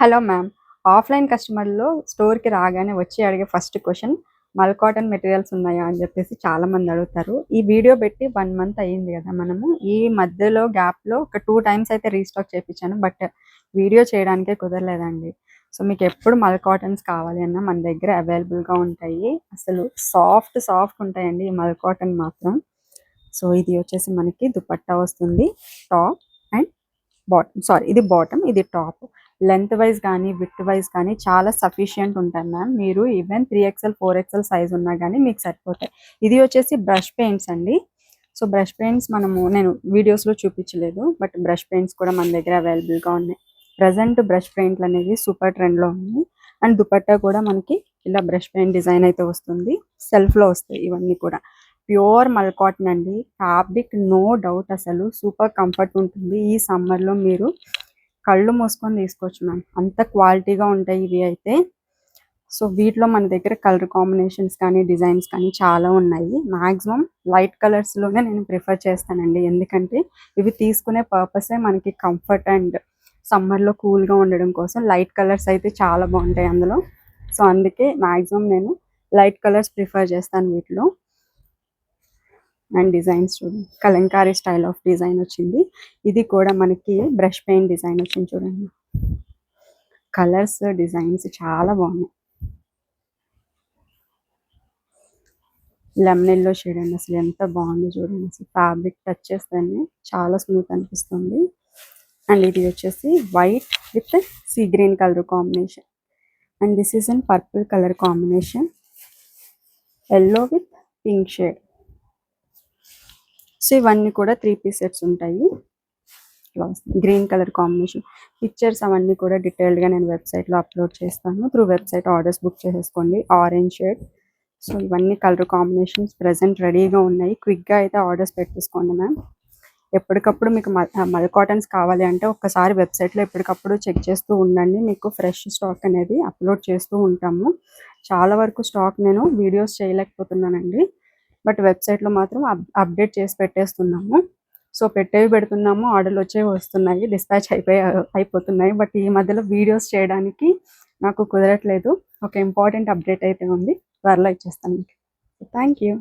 Hello ma'am. Offline కస్టమర్‌లు స్టోర్‌కి రాగానే వచ్చి అడిగే ఫస్ట్ క్వెషన్ మల్ కాటన్ మెటీరియల్స్ ఉన్నాయా అని చెప్పేసి చాలామంది అడుగుతారు. ఈ వీడియో పెట్టి 1 మంత్ అయింది కదా! మనము. ఈ మధ్యలో గ్యాప్‌లో ఒక 2 టైమ్స్ అయితే రీస్టాక్ చేపించాను. బట్ వీడియో చేయడానికే కుదరలేదండి. సో, మీకెప్పుడు మల్ కాటన్స్ కావాలి అన్నా మన దగ్గర అవైలబుల్‌గా ఉంటాయి. అసలు సాఫ్ట్ ఉంటాయండి ఈ మల్ కాటన్ మాత్రం. సో, ఇది వచ్చేసి మనకి దుపట్టా వస్తుంది. టాప్ అండ్ ఇది బాటమ్, ఇది టాప్. లెంత్ వైస్ కానీ, విడ్త్ వైస్ కానీ చాలా సఫిషియంట్ ఉంటాయి మ్యామ్. మీరు ఈవెన్ 3XL, 4XL సైజ్ ఉన్నా గానీ మీకు సరిపోతాయి. ఇది వచ్చేసి బ్రష్ పెయింట్స్ అండి. సో, బ్రష్ పెయింట్స్ నేను వీడియోస్‌లో చూపించలేదు. బట్ బ్రష్ పెయింట్స్ కూడా మన దగ్గర అవైలబుల్‌గా ఉన్నాయి. ప్రెజెంట్ బ్రష్ పెయింట్‌లనేవి సూపర్ ట్రెండ్‌లో ఉన్నాయి. అండ్ దుపట్టా కూడా మనకి ఇలా బ్రష్ పెయింట్ డిజైన్ అయితే వస్తుంది. సెల్ఫ్‌లో వస్తాయి ఇవన్నీ కూడా. ప్యూర్ మల్ కాటన్ అండి. ఫ్యాబ్రిక్ నో డౌట్ అసలు సూపర్ కంఫర్ట్ ఉంటుంది. ఈ సమ్మర్‌లో మీరు కళ్ళు మూసుకొని తీసుకోవచ్చు మ్యామ్. అంత క్వాలిటీగా ఉంటాయి ఇవి అయితే. సో, వీటిలో మన దగ్గర కలర్ కాంబినేషన్స్ కానీ, డిజైన్స్ కానీ చాలా ఉన్నాయి. మాక్సిమం లైట్ కలర్స్‌లోనే నేను ప్రిఫర్ చేస్తానండి. ఎందుకంటే ఇవి తీసుకునే పర్పసే మనకి కంఫర్ట్ అండ్ సమ్మర్‌లో కూల్‌గా ఉండడం కోసం లైట్ కలర్స్ అయితే చాలా బాగుంటాయి అందులో. సో, అందుకే మాక్సిమం నేను లైట్ కలర్స్ ప్రిఫర్ చేస్తాను వీటిలో. అండ్ డిజైన్స్ చూడండి, కలంకారీ స్టైల్ ఆఫ్ డిజైన్ వచ్చింది. ఇది కూడా మనకి బ్రష్ పెయింట్ డిజైన్ వచ్చింది చూడండి. కలర్స్, డిజైన్స్ చాలా బాగున్నాయి. లెమన్ ఎల్లో షేడ్ అండి, అసలు ఎంత బాగుంది చూడండి. అసలు ఫ్యాబ్రిక్ టచ్ చేస్తేనే చాలా స్మూత్ అనిపిస్తుంది. అండ్ ఇది వచ్చేసి white with sea green colour combination. And this is in purple colour combination, yellow with pink shade. So, ఇవన్నీ కూడా 3 పీస్ సెట్స్ ఉంటాయి. Green colour combination. పిక్చర్స్ అవన్నీ కూడా డీటెయిల్డ్గా నేను వెబ్సైట్లో అప్లోడ్ చేస్తాను. త్రూ వెబ్సైట్ ఆర్డర్స్ బుక్ చేసేసుకోండి. Orange shade. సో, ఇవన్నీ కలర్ కాంబినేషన్స్ ప్రెజెంట్ రెడీగా ఉన్నాయి. క్విక్గా అయితే ఆర్డర్స్ పెట్టేసుకోండి మ్యామ్. ఎప్పటికప్పుడు మీకు మల్ కాటన్స్ కావాలి అంటే ఒక్కసారి వెబ్సైట్లో ఎప్పటికప్పుడు చెక్ చేస్తూ ఉండండి. మీకు ఫ్రెష్ స్టాక్ అనేది అప్లోడ్ చేస్తూ ఉంటాము. చాలా వరకు స్టాక్ నేను వీడియోస్ చేయలేకపోతున్నానండి. బట్ వెబ్సైట్లో మాత్రం అప్డేట్ చేసి పెట్టేస్తున్నాము. సో, పెట్టేవి పెడుతున్నాము, ఆర్డర్లు వచ్చేవి వస్తున్నాయి, డిస్పాచ్ అయిపోతున్నాయి. బట్ ఈ మధ్యలో వీడియోస్ చేయడానికి నాకు కుదరట్లేదు. ఒక ఇంపార్టెంట్ అప్డేట్ అయితే ఉంది, త్వరలో ఇచ్చేస్తాను మీకు. Thank you.